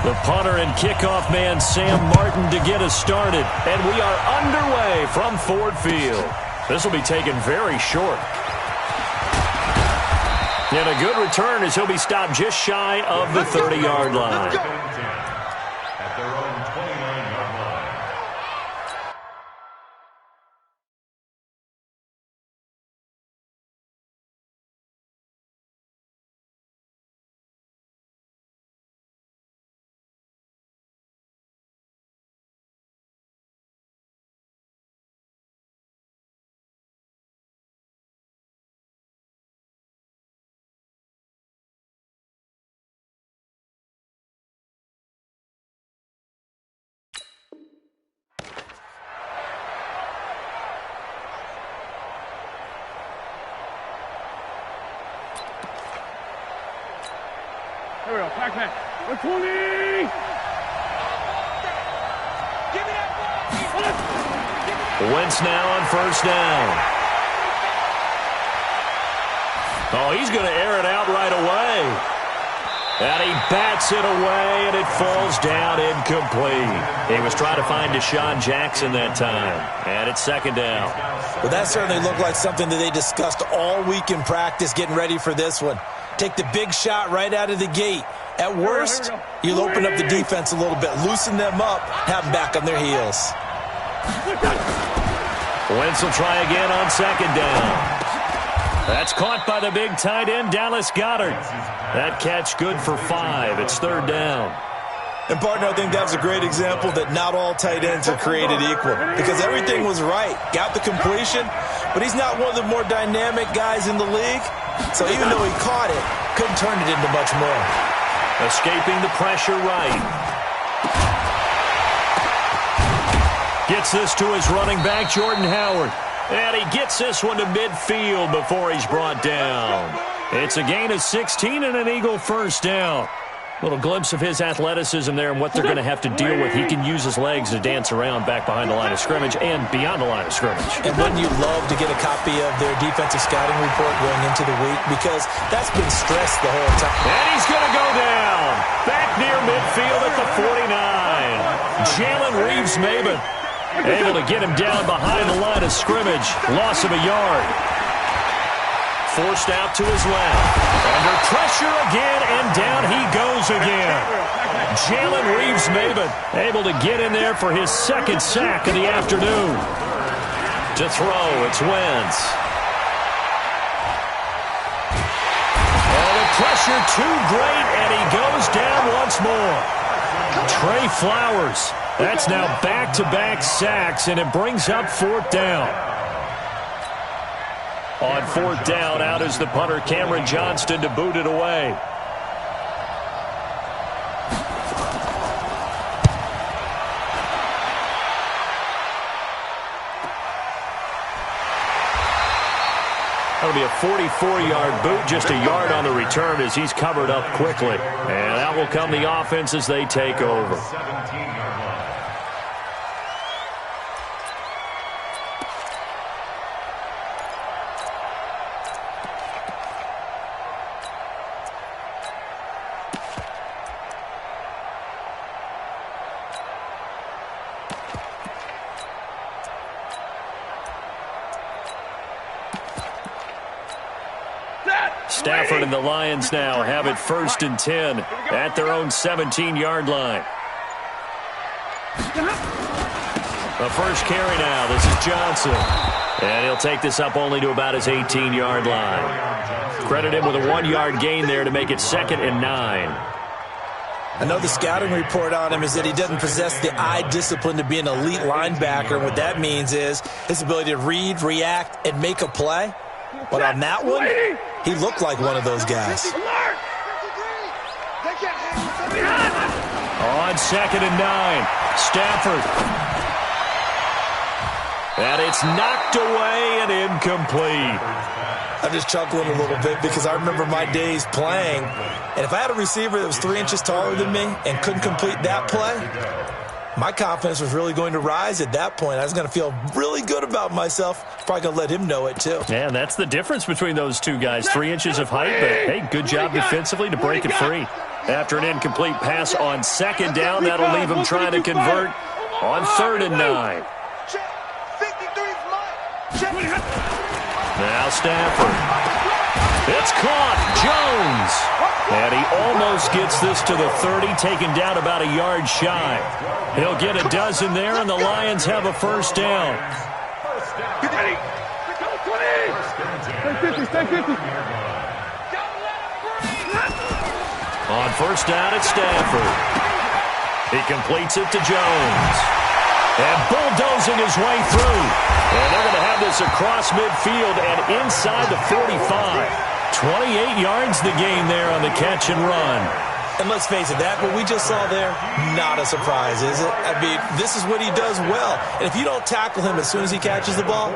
The punter and kickoff man, Sam Martin, to get us started. And we are underway from Ford Field. This will be taken very short. And a good return as he'll be stopped just shy of the 30-yard line. At their own 29-yard line. Here we go, pack. We're 20! Give me that ball! Wentz now on first down. Oh, he's going to air it out right away. And he bats it away, and it falls down incomplete. He was trying to find Deshaun Jackson that time. And it's second down. Well, that certainly looked like something that they discussed all week in practice, getting ready for this one. Take the big shot right out of the gate. At worst, you'll open up the defense a little bit, loosen them up, have them back on their heels. Wentz will try again on second down. That's caught by the big tight end, Dallas Goedert. That catch good for 5. It's third down. And, partner, I think that was a great example that not all tight ends are created equal because everything was right. Got the completion, but he's not one of the more dynamic guys in the league. So even though he caught it, couldn't turn it into much more. Escaping the pressure right. Gets this to his running back, Jordan Howard. And he gets this one to midfield before he's brought down. It's a gain of 16 and an Eagle first down. Little glimpse of his athleticism there and what they're going to have to deal with. He can use his legs to dance around back behind the line of scrimmage and beyond the line of scrimmage. And wouldn't you love to get a copy of their defensive scouting report going into the week? Because that's been stressed the whole time. And he's going to go down. Back near midfield at the 49. Jalen Reeves-Maybin able to get him down behind the line of scrimmage. Loss of a yard. Forced out to his left. Under pressure again, and down he goes again. Jalen Reeves-Maybin able to get in there for his second sack of the afternoon. To throw, it's Wentz. Oh, the pressure too great, and he goes down once more. Trey Flowers. That's now back-to-back sacks, and it brings up fourth down. On fourth down, out is the punter, Cameron Johnston, to boot it away. That'll be a 44-yard boot, just a yard on the return as he's covered up quickly. And out will come the offense as they take over. 17-yard line. Stafford and the Lions now have it 1st and 10 at their own 17-yard line. The first carry now. This is Johnson. And he'll take this up only to about his 18-yard line. Credit him with a 1-yard gain there to make it 2nd and 9. I know the scouting report on him is that he doesn't possess the eye discipline to be an elite linebacker. What that means is his ability to read, react, and make a play. But on that one, he looked like one of those guys. On 2nd and 9, Stafford. And it's knocked away and incomplete. I'm just chuckling a little bit because I remember my days playing, and if I had a receiver that was 3 inches taller than me and couldn't complete that play, my confidence was really going to rise at that point. I was going to feel really good about myself. Probably going to let him know it, too. Yeah, and that's the difference between those two guys. 3 inches of height, but, hey, good job defensively to break it free. after an incomplete pass on second down. That'll leave him trying to convert on 3rd and 9. Now Stafford. It's caught. Jones. And he almost gets this to the 30, taken down about a yard shy. He'll get a dozen there, and the Lions have a first down. On first down, it's Stafford. He completes it to Jones. And bulldozing his way through. And they're going to have this across midfield and inside the 45. 28 yards the gain there on the catch and run. And let's face it, that what we just saw there, not a surprise, is it? I mean, this is what he does well. And if you don't tackle him as soon as he catches the ball,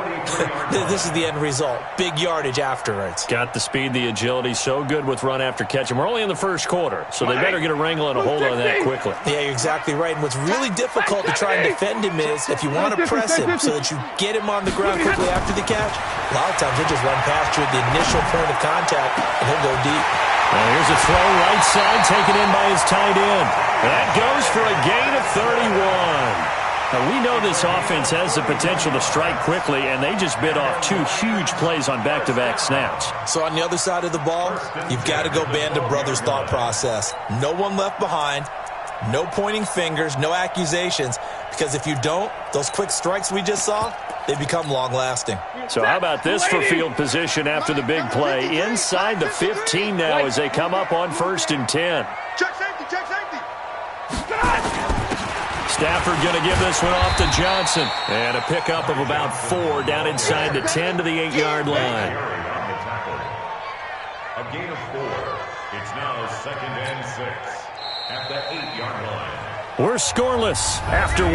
this is the end result. Big yardage afterwards. Got the speed, the agility, so good with run after catch. And we're only in the first quarter, so they better get a wrangle and a hold on that quickly. Yeah, you're exactly right. And what's really difficult to try and defend him is if you want to press him so that you get him on the ground quickly after the catch, a lot of times he'll just run past you at the initial point of contact, and he'll go deep. Well, here's a throw right side, taken in by his tight end. That goes for a gain of 31. Now, we know this offense has the potential to strike quickly, and they just bit off 2 huge plays on back-to-back snaps. So on the other side of the ball, you've got to go Band of Brothers thought process. No one left behind, no pointing fingers, no accusations, because if you don't, those quick strikes we just saw, they become long-lasting. So how about this for field position after the big play? Inside the 15 now as they come up on 1st and 10. Check safety, check safety. Stafford going to give this one off to Johnson. And a pickup of about 4 down inside the 10 to the 8-yard line. A gain of 4. It's now 2nd and 6 at the 8-yard line. We're scoreless after 1.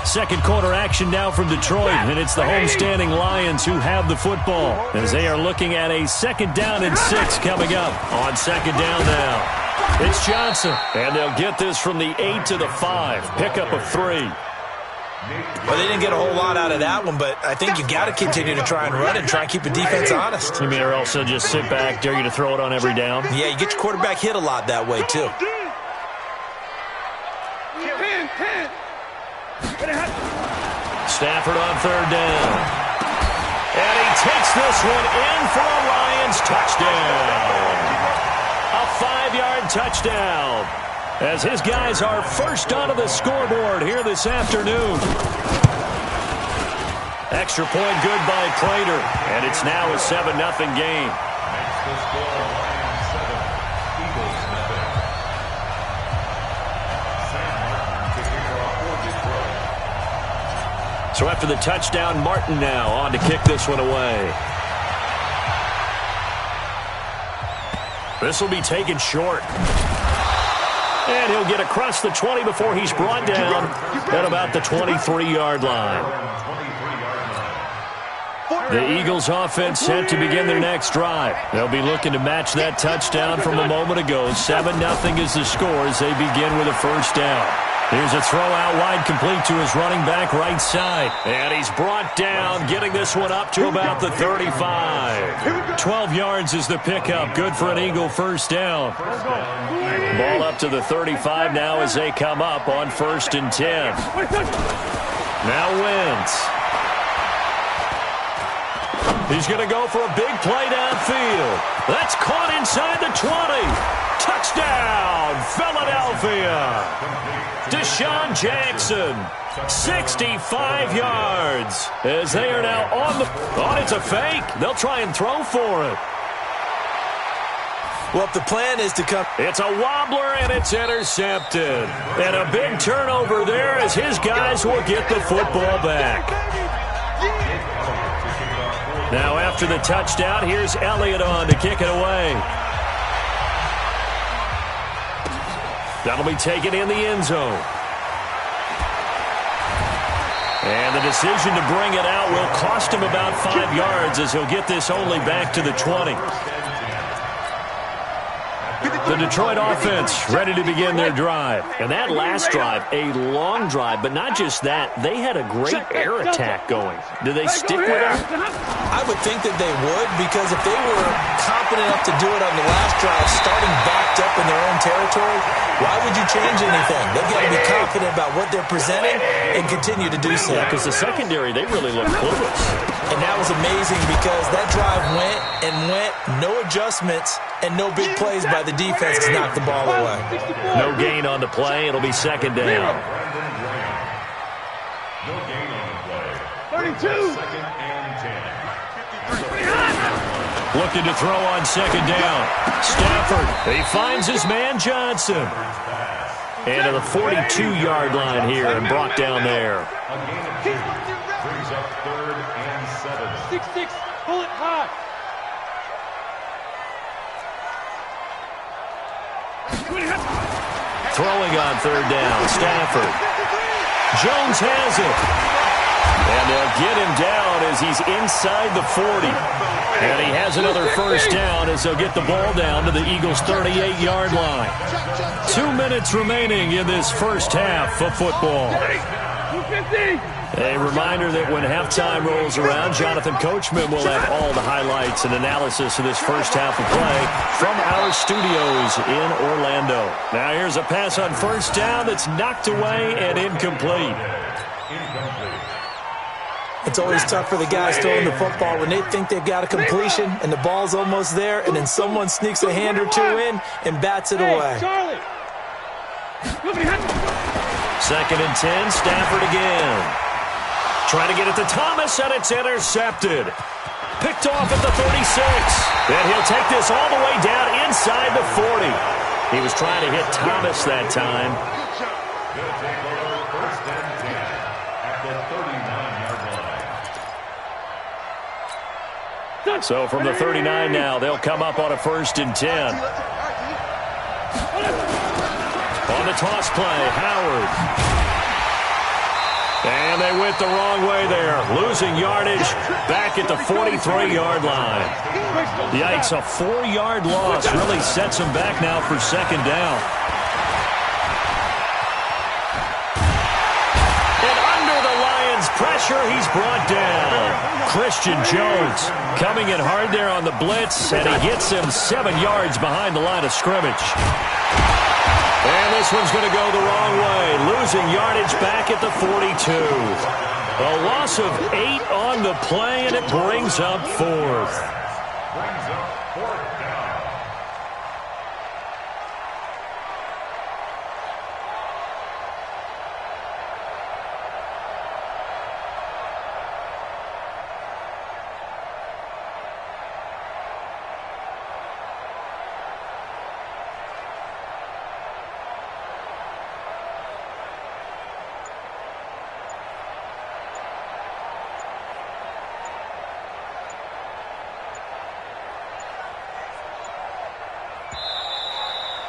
Second quarter action now from Detroit, and it's the homestanding Lions who have the football as they are looking at a 2nd down and 6 coming up on 2nd down now. It's Johnson, and they'll get this from the 8 to the 5, pickup of 3. Well, they didn't get a whole lot out of that one, but I think you got to continue to try and run and try and keep the defense honest. You mean or else they'll just sit back, dare you to throw it on every down? Yeah, you get your quarterback hit a lot that way, too. Stafford on 3rd down. And he takes this one in for a Lions touchdown. A 5-yard touchdown. As his guys are first onto the scoreboard here this afternoon. Extra point good by Prater. And it's now a 7-0 game. Makes the score Lions 7, Eagles nothing. Sam Martin to kick off for Detroit. So after the touchdown, Martin now on to kick this one away. This will be taken short. And he'll get across the 20 before he's brought down at about the 23-yard line. The Eagles offense set to begin their next drive. They'll be looking to match that touchdown from a moment ago. 7-0 is the score as they begin with a first down. Here's a throw out wide complete to his running back right side. And he's brought down, getting this one up to about the 35. 12 yards is the pickup. Good for an Eagle first down. Ball up to the 35 now as they come up on 1st and 10. Now Wentz. He's going to go for a big play downfield. That's caught inside the 20. Touchdown, Philadelphia. Deshaun Jackson, 65 yards. As they are now it's a fake. They'll try and throw for it. Well, if the plan is to come... It's a wobbler, and it's intercepted. And a big turnover there as his guys will get the football back. Now, after the touchdown, here's Elliott on to kick it away. That'll be taken in the end zone. And the decision to bring it out will cost him about 5 yards as he'll get this only back to the 20. The Detroit offense ready to begin their drive. And that last drive, a long drive, but not just that. They had a great air attack going. Do they stick with it? I would think that they would, because if they were confident enough to do it on the last drive, starting backed up in their own territory, why would you change anything? They've got to be confident about what they're presenting and continue to do so. Yeah, because the secondary, they really look clueless. And that was amazing because that drive went and went, no adjustments, and no big plays by the defense to knock the ball away. No gain on the play. It'll be second down. No gain on the play. 32. Second and 10. Looking to throw on second down. Stafford, he finds his man Johnson. And to the 42-yard line here and brought down there. A gain of 2 brings up third and 7. 6-6, pull it high. Throwing on third down, Stafford. Jones has it. And they'll get him down as he's inside the 40. And he has another first down as they'll get the ball down to the Eagles' 38-yard line. 2 minutes remaining in this first half of football. 250. A reminder that when halftime rolls around, Jonathan Coachman will have all the highlights and analysis of this first half of play from our studios in Orlando. Now here's a pass on first down that's knocked away and incomplete. It's always tough for the guys throwing the football when they think they've got a completion and the ball's almost there, and then someone sneaks a hand or two in and bats it away. Second and 10, Stafford again. Trying to get it to Thomas, and it's intercepted. Picked off at the 36. And he'll take this all the way down inside the 40. He was trying to hit Thomas that time. They'll take over first and 10 at the 39-yard line. So from the 39 now, they'll come up on a first and 10. On the toss play, Howard. And they went the wrong way there, losing yardage back at the 43-yard line. Yikes, a 4-yard loss really sets them back now for second down. And under the Lions' pressure, he's brought down. Christian Jones coming in hard there on the blitz, and he gets him 7 yards behind the line of scrimmage. And this one's going to go the wrong way, losing yardage back at the 42. A loss of 8 on the play, and it brings up fourth. Brings up fourth down.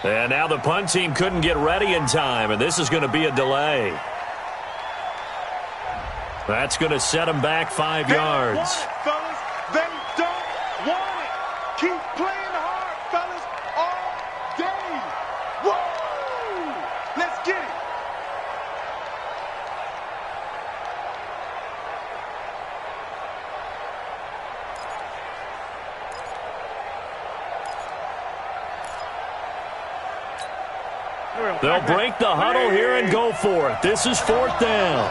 And now the punt team couldn't get ready in time, and this is going to be a delay. That's going to set them back 5 yards. Fellas, they don't want it. Keep playing hard, fellas, all day. Woo! Let's get it. They'll break the huddle here and go for it. This is fourth down.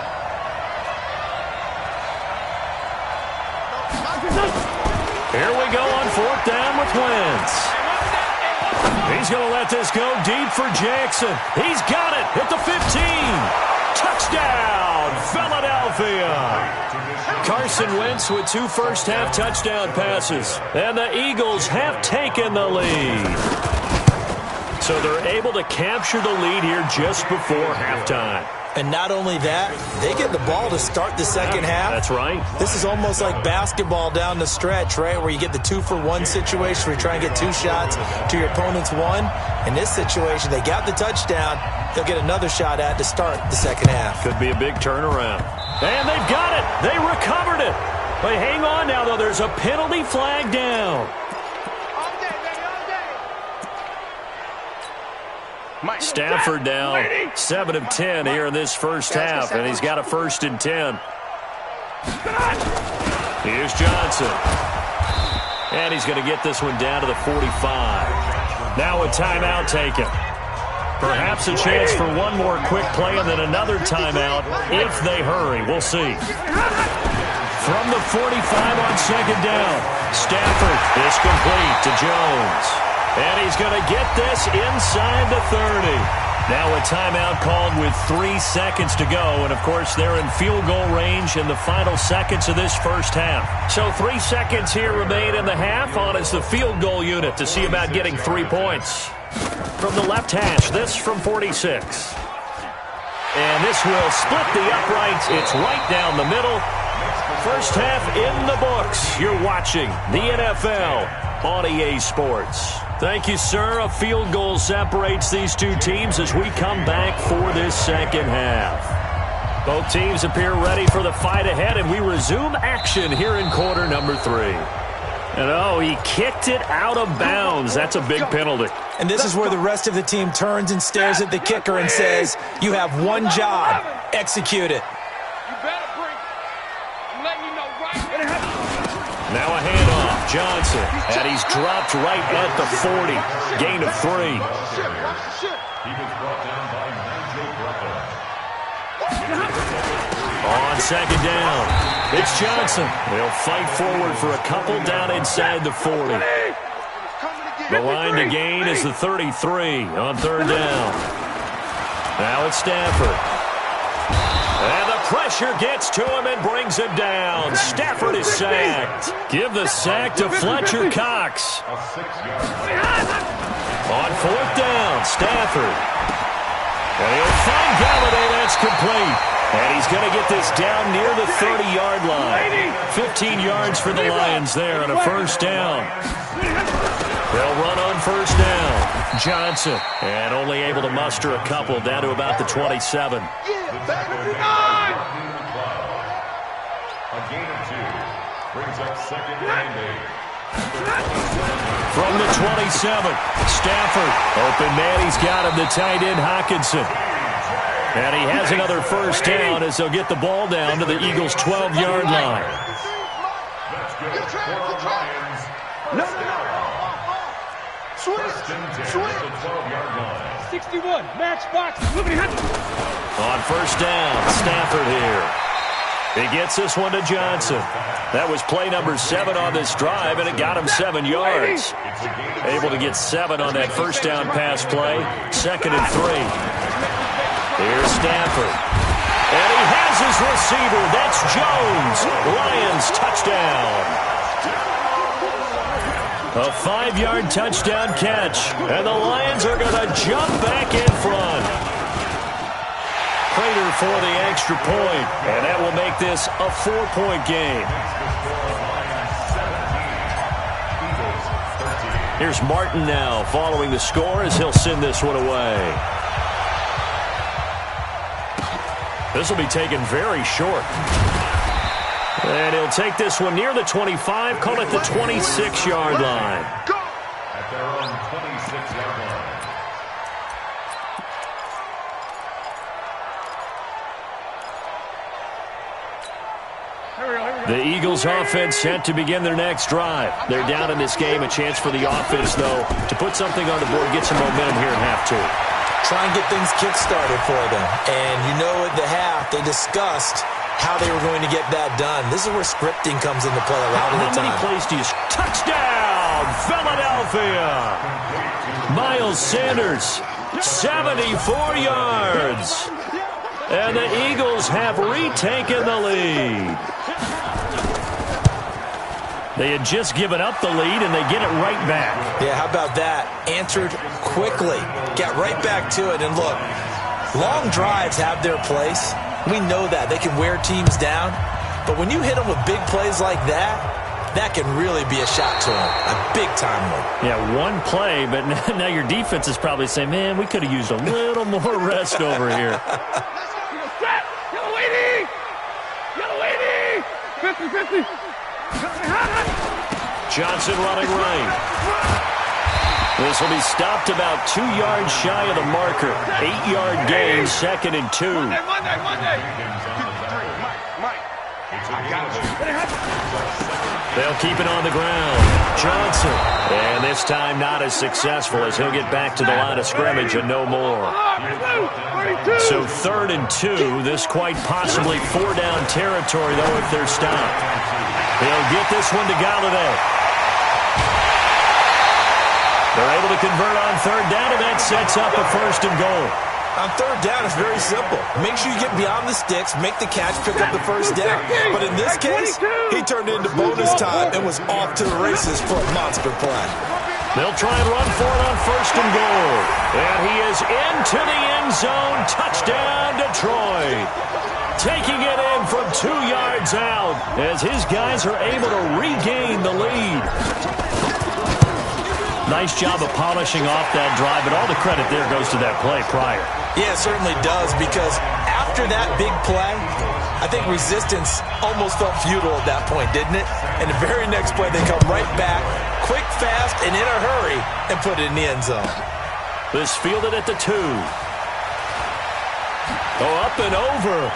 Here we go on fourth down with Wentz. He's going to let this go deep for Jackson. He's got it at the 15. Touchdown, Philadelphia. Carson Wentz with 2 first-half touchdown passes. And the Eagles have taken the lead. So they're able to capture the lead here just before halftime. And not only that, they get the ball to start the second half. That's right. This is almost like basketball down the stretch, right, where you get the 2-for-1 situation where you try and get 2 shots to your opponent's 1. In this situation, they got the touchdown. They'll get another shot at to start the second half. Could be a big turnaround. And they've got it. They recovered it. But hang on now, though. There's a penalty flag down. Stafford now 7 of 10 here in this first half, and he's got a 1st and 10. Here's Johnson. And he's going to get this one down to the 45. Now a timeout taken. Perhaps a chance for one more quick play and then another timeout if they hurry. We'll see. From the 45 on 2nd down, Stafford is complete to Jones. And he's going to get this inside the 30. Now a timeout called with 3 seconds to go. And, of course, they're in field goal range in the final seconds of this first half. So 3 seconds here remain in the half on as the field goal unit to see about getting 3 points. From the left hash, this from 46. And this will split the uprights. It's right down the middle. First half in the books. You're watching the NFL on EA Sports. Thank you, sir. A field goal separates these two teams as we come back for this second half. Both teams appear ready for the fight ahead, and we resume action here in quarter number 3. And, oh, he kicked it out of bounds. That's a big penalty. And this is where the rest of the team turns and stares at the kicker and says, you have one job. Execute it. Now a handoff. Johnson. And he's dropped right at the 40. Gain of 3. He was brought down by Nigel. On 2nd down, it's Johnson. They'll fight forward for a couple down inside the 40. The line to gain is the 33 on 3rd down. Now it's Stafford. And the pressure gets to him and brings him down. Stafford is sacked. Give the sack to Fletcher Cox. On 4th down, Stafford. And he'll find Galladay. That's complete. And he's going to get this down near the 30-yard line. 15 yards for the Lions there on a 1st down. They'll run on 1st down. Johnson. And only able to muster a couple down to about the 27. A gain of 2 brings up 2nd and 8. From the 27, Stafford. Open man, he's got him, the tight end Hockenson. And he has another 1st down as they'll get the ball down to the Eagles' 12-yard line. That's good for Lions. No. Switch. The 12-yard line. 61, matchbox. On 1st down, Stafford here. He gets this one to Johnson. That was play number 7 on this drive, and it got him 7 yards. Able to get 7 on that 1st down pass play. 2nd and 3. Here's Stafford. And he has his receiver. That's Jones. Lions touchdown. A 5-yard touchdown catch. And the Lions are going to jump back in front. Prater for the extra point. And that will make this a 4-point game. Here's Martin now following the score as he'll send this one away. This will be taken very short. And he'll take this one near the 25, call it the 26-yard line. At their own 26-yard line. The Eagles offense set to begin their next drive. They're down in this game. A chance for the offense, though, to put something on the board, get some momentum here in half 2. Try and get things kick-started for them. And you know at the half, they discussed how they were going to get that done. This is where scripting comes into play a lot of the time. How many plays do you... Touchdown, Philadelphia! Miles Sanders, 74 yards. And the Eagles have retaken the lead. They had just given up the lead, and they get it right back. Yeah, how about that? Answered quickly. Got right back to it. And look, long drives have their place. We know that. They can wear teams down. But when you hit them with big plays like that, that can really be a shot to them. A big-time one. Yeah, one play, but now your defense is probably saying, man, we could have used a little more rest over here. Yellow lady! 50-50. Johnson running right. This will be stopped about 2 yards shy of the marker. 8-yard gain, 2nd and 2. Monday. Mike, I got you. They'll keep it on the ground. Johnson. And this time not as successful as he'll get back to the line of scrimmage and no more. So 3rd and 2. This quite possibly 4-down territory, though, if they're stopped. They'll get this one to Galladay. They're able to convert on 3rd down, and that sets up a 1st and goal. On 3rd down, it's very simple. Make sure you get beyond the sticks, make the catch, pick up the 1st down. But in this case, he turned it into bonus time and was off to the races for a monster play. They'll try and run for it on 1st and goal. And he is into the end zone. Touchdown, Detroit. Taking it in from 2 yards out as his guys are able to regain the lead. Nice job of polishing off that drive, but all the credit there goes to that play prior. Yeah, it certainly does, because after that big play, I think resistance almost felt futile at that point, didn't it? And the very next play, they come right back, quick, fast, and in a hurry, and put it in the end zone. This fielded at the 2. Oh, up and over.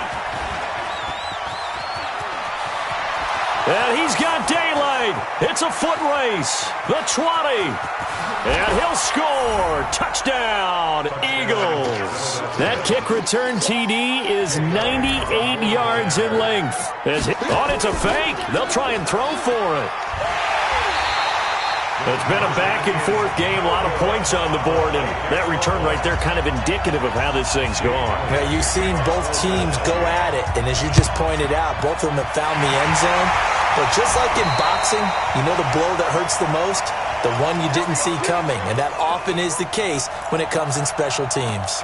And he's got daylight. It's a foot race. The 20. And he'll score. Touchdown, Eagles. That kick return TD is 98 yards in length. It's a fake. They'll try and throw for it. It's been a back-and-forth game, a lot of points on the board, and that return right there kind of indicative of how this thing's going. Yeah, you've seen both teams go at it, and as you just pointed out, both of them have found the end zone. But just like in boxing, you know the blow that hurts the most? The one you didn't see coming, and that often is the case when it comes in special teams.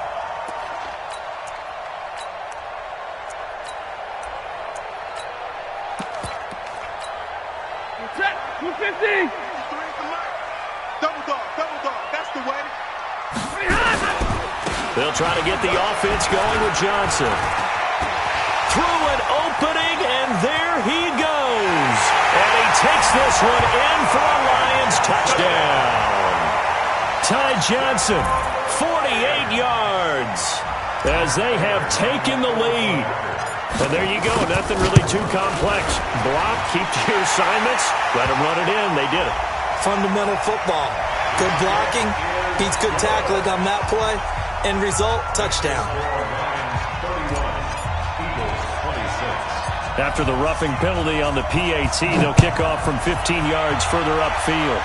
Check, 250. Double dog, that's the way. They'll try to get the offense going with Johnson. Through an opening, and there he goes. And he takes this one in for a Lions touchdown. Ty Johnson, 48 yards, as they have taken the lead. And there you go, nothing really too complex. Block, keep to your assignments, let them run it in. They did it. Fundamental football. Good blocking, beats good tackling on that play. End result, touchdown. After the roughing penalty on the PAT, they'll kick off from 15 yards further upfield.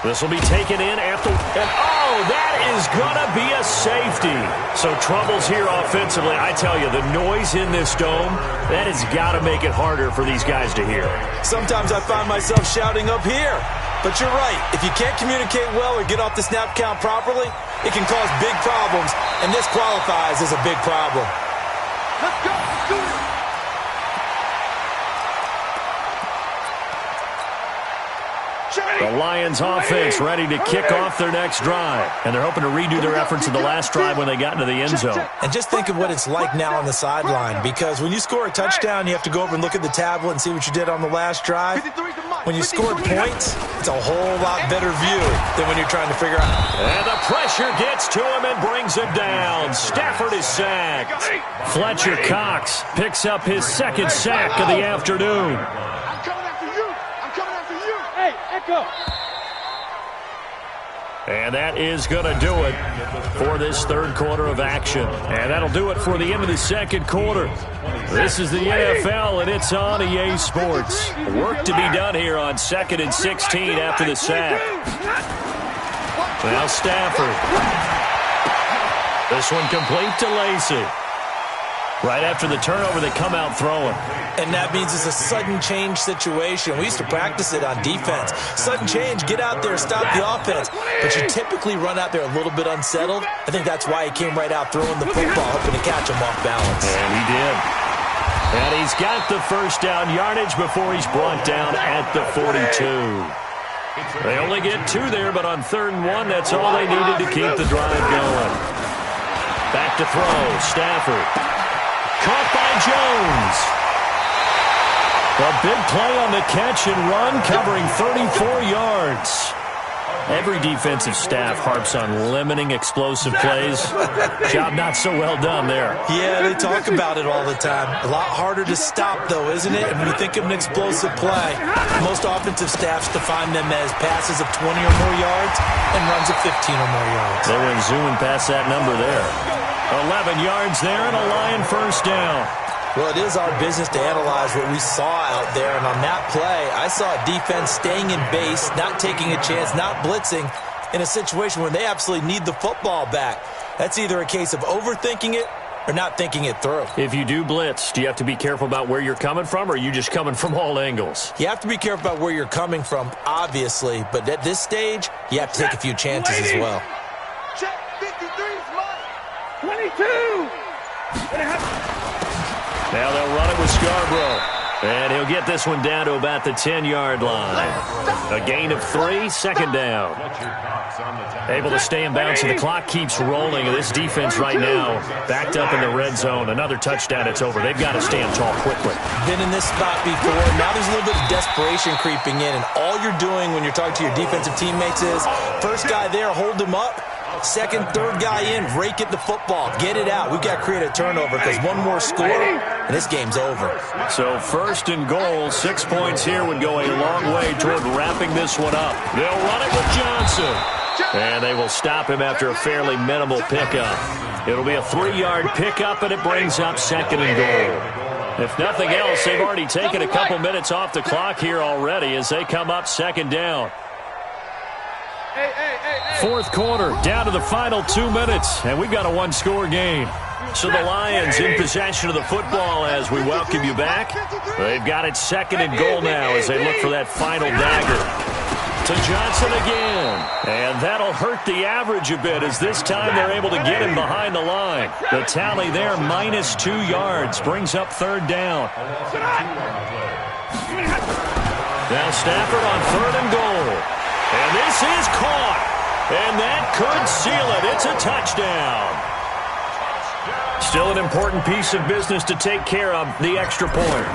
This will be taken in at the... And oh, that is going to be a safety. So troubles here offensively. I tell you, the noise in this dome, that has got to make it harder for these guys to hear. Sometimes I find myself shouting up here. But you're right. If you can't communicate well or get off the snap count properly, it can cause big problems, and this qualifies as a big problem. Let's go. Let's do it. The Lions offense ready to kick off their next drive. And they're hoping to redo their efforts in the last drive when they got into the end zone. And just think of what it's like now on the sideline, because when you score a touchdown, you have to go over and look at the tablet and see what you did on the last drive. When you scored points, it's a whole lot better view than when you're trying to figure out. And the pressure gets to him and brings him down. Stafford is sacked. Fletcher Cox picks up his second sack of the afternoon. I'm coming after you. I'm coming after you. Hey, Echo. And that is going to do it for this third quarter of action. And that'll do it for the end of the second quarter. This is the NFL, and it's on EA Sports. Work to be done here on 2nd and 16 after the sack. Now Stafford. This one complete to Lacy. Right after the turnover, they come out throwing. And that means it's a sudden change situation. We used to practice it on defense. Sudden change, get out there, stop the offense. But you typically run out there a little bit unsettled. I think that's why he came right out throwing the football, hoping to catch him off balance. And he did. And he's got the first down yardage before he's brought down at the 42. They only get 2 there, but on 3rd and 1, that's all they needed to keep the drive going. Back to throw, Stafford. Caught by Jones. A big play on the catch and run, covering 34 yards. Every defensive staff harps on limiting explosive plays. Job not so well done there. Yeah, they talk about it all the time. A lot harder to stop, though, isn't it? And when you think of an explosive play, most offensive staffs define them as passes of 20 or more yards and runs of 15 or more yards. They went zooming past that number there. 11 yards there and a Lion first down. Well, it is our business to analyze what we saw out there, and on that play, I saw a defense staying in base, not taking a chance, not blitzing, in a situation where they absolutely need the football back. That's either a case of overthinking it or not thinking it through. If you do blitz, do you have to be careful about where you're coming from, or are you just coming from all angles? You have to be careful about where you're coming from, obviously, but at this stage, you have to take a few chances as well. Check 53's money. 22. Now they'll run it with Scarborough. And he'll get this one down to about the 10-yard line. A gain of 3, second down. Able to stay in bounds, so the clock keeps rolling. And this defense right now backed up in the red zone. Another touchdown, it's over. They've got to stand tall quickly. Been in this spot before. Now there's a little bit of desperation creeping in. And all you're doing when you're talking to your defensive teammates is, first guy there, hold him up. Second, third guy in, rake it the football. Get it out. We've got to create a turnover because one more score, and this game's over. So first and goal, 6 points here would go a long way toward wrapping this one up. They'll run it with Johnson. And they will stop him after a fairly minimal pickup. It'll be a 3-yard pickup, and it brings up second and goal. If nothing else, they've already taken a couple minutes off the clock here already as they come up second down. Fourth quarter, down to the final 2 minutes, and we've got a one-score game. So the Lions in possession of the football as we welcome you back. They've got it second and goal now as they look for that final dagger. To Johnson again, and that'll hurt the average a bit as this time they're able to get him behind the line. The tally there, minus 2 yards, brings up third down. Now Stafford on third and goal. And this is caught. And that could seal it. It's a touchdown. Still an important piece of business to take care of, the extra point.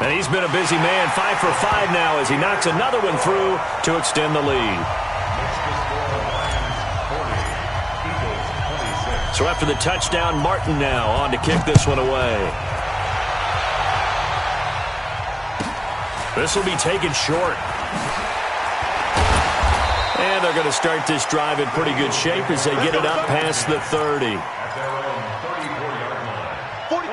And he's been a busy man, 5 for 5 now as he knocks another one through to extend the lead. So after the touchdown, Martin now on to kick this one away. This will be taken short. And they're going to start this drive in pretty good shape as they get it up past the 30.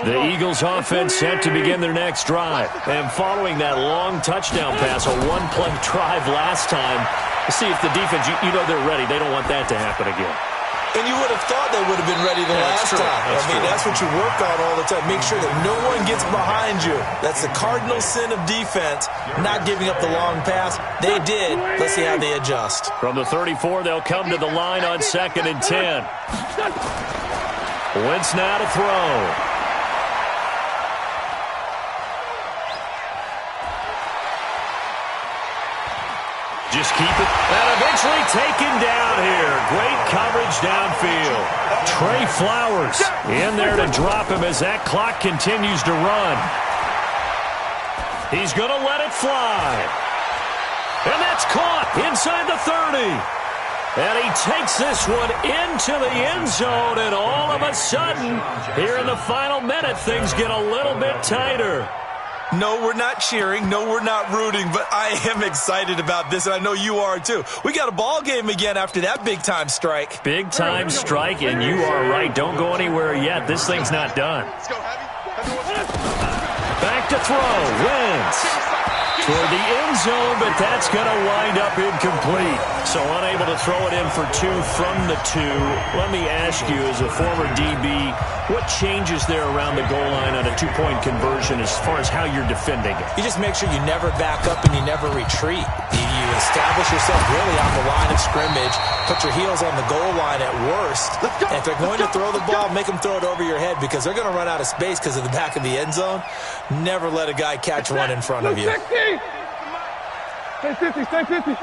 The Eagles offense set to begin their next drive. And following that long touchdown pass, a one-play drive last time, to see if the defense, you know they're ready. They don't want that to happen again. And you would have thought they would have been ready the last time. That's what you work on all the time. Make sure that no one gets behind you. That's the cardinal sin of defense, not giving up the long pass. They did. Let's see how they adjust. From the 34, they'll come to the line on second and 10. Wentz now to throw. Just keep it. And eventually taken down here. Great coverage downfield. Trey Flowers in there to drop him as that clock continues to run. He's going to let it fly. And that's caught inside the 30. And he takes this one into the end zone. And all of a sudden, here in the final minute, things get a little bit tighter. No, we're not cheering. No, we're not rooting. But I am excited about this, and I know you are too. We got a ball game again after that big-time strike. Big-time strike, and you are right. Don't go anywhere yet. This thing's not done. Back to throw. Wentz toward the end zone, but that's going to wind up incomplete. So unable to throw it in for 2 from the 2. Let me ask you, as a former DB, what changes there around the goal line on a 2-point conversion as far as how you're defending it? You just make sure you never back up and you never retreat. You establish yourself really on the line of scrimmage, put your heels on the goal line at worst. And if they're going to throw the ball, make them throw it over your head because they're going to run out of space because of the back of the end zone. Never let a guy catch one in front of you. Stay 50, stay 50.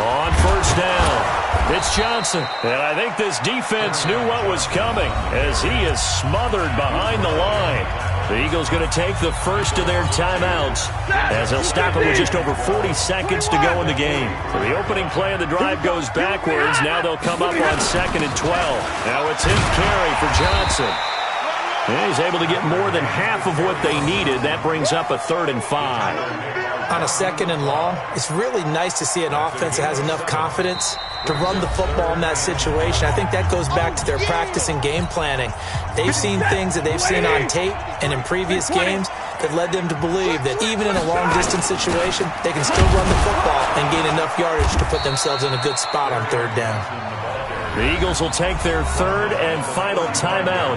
On first down. It's Johnson. And I think this defense knew what was coming as he is smothered behind the line. The Eagles going to take the first of their timeouts as they'll stop it with just over 40 seconds to go in the game. So the opening play of the drive goes backwards. Now they'll come up on 2nd and 12. Now it's his carry for Johnson. And he's able to get more than half of what they needed. That brings up a 3rd and 5. On a 2nd and long, it's really nice to see an offense that has enough confidence to run the football in that situation. I think that goes back to their practice and game planning. They've seen things that they've seen on tape and in previous games that led them to believe that even in a long-distance situation, they can still run the football and gain enough yardage to put themselves in a good spot on 3rd down. The Eagles will take their 3rd and final timeout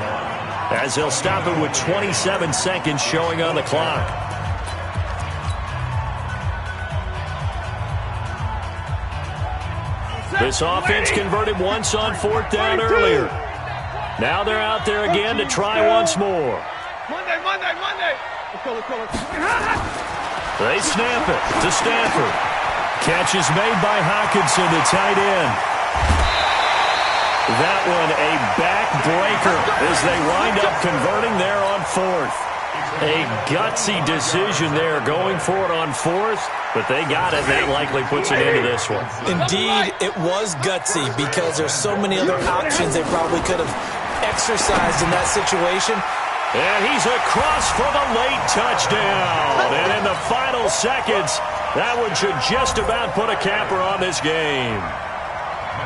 as they'll stop it with 27 seconds showing on the clock. This offense converted once on 4th down earlier. Now they're out there again to try once more. Monday. They snap it to Stafford. Catch is made by Hockenson, the tight end. That one a backbreaker as they wind up converting there on 4th. A gutsy decision there going for it on 4th, but they got it, and that likely puts it into this one. Indeed, it was gutsy because there's so many other options they probably could have exercised in that situation. And he's across for the late touchdown. And in the final seconds, that one should just about put a capper on this game.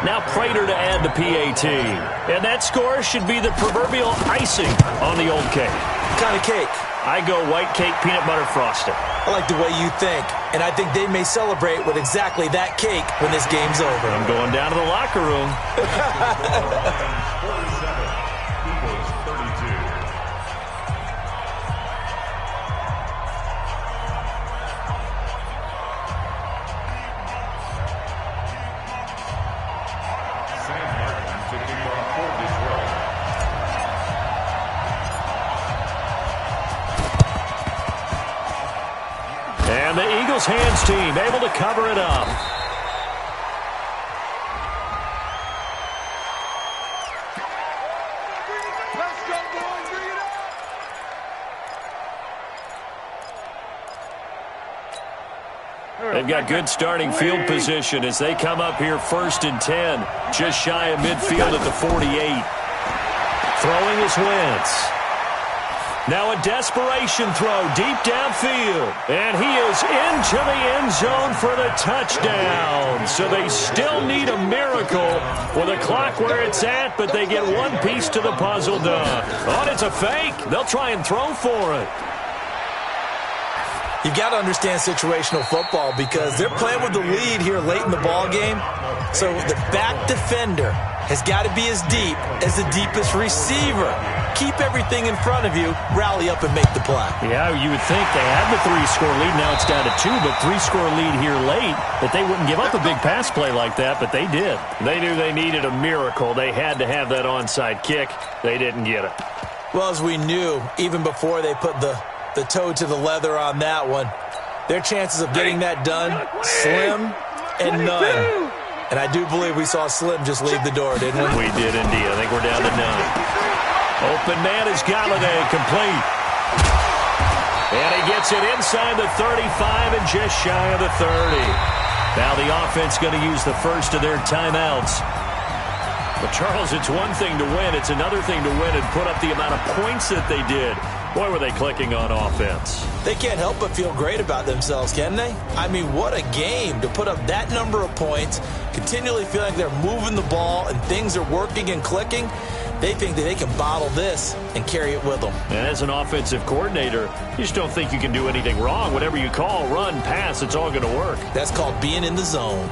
Now Prater to add the PAT. And that score should be the proverbial icing on the old cake. What kind of cake? I go white cake peanut butter frosting. I like the way you think. And I think they may celebrate with exactly that cake when this game's over. I'm going down to the locker room. And the Eagles hands team able to cover it up. Let's go, boys. Bring it up. They've got good starting field position as they come up here 1st and 10, just shy of midfield at the 48. Throwing is Wentz. Now a desperation throw deep downfield. And he is into the end zone for the touchdown. So they still need a miracle with the clock where it's at, but they get one piece to the puzzle done. Oh, and it's a fake. They'll try and throw for it. You've got to understand situational football because they're playing with the lead here late in the ball game. So the back defender has got to be as deep as the deepest receiver. Keep everything in front of you, rally up and make the play. Yeah, you would think they had the 3-score lead. Now it's down to 2, but 3-score lead here late. That they wouldn't give up a big pass play like that, but they did. They knew they needed a miracle. They had to have that onside kick. They didn't get it. Well, as we knew, even before they put the toe to the leather on that one, their chances of getting that done, slim and none. And I do believe we saw Slim just leave the door, didn't we? We did indeed. I think we're down to 9. Open man is Galladay, complete. And he gets it inside the 35 and just shy of the 30. Now the offense going to use the first of their timeouts. But, Charles, it's one thing to win. It's another thing to win and put up the amount of points that they did. Boy, were they clicking on offense. They can't help but feel great about themselves, can they? I mean, what a game to put up that number of points, continually feel like they're moving the ball and things are working and clicking. They think that they can bottle this and carry it with them. And as an offensive coordinator, you just don't think you can do anything wrong. Whatever you call, run, pass, it's all going to work. That's called being in the zone.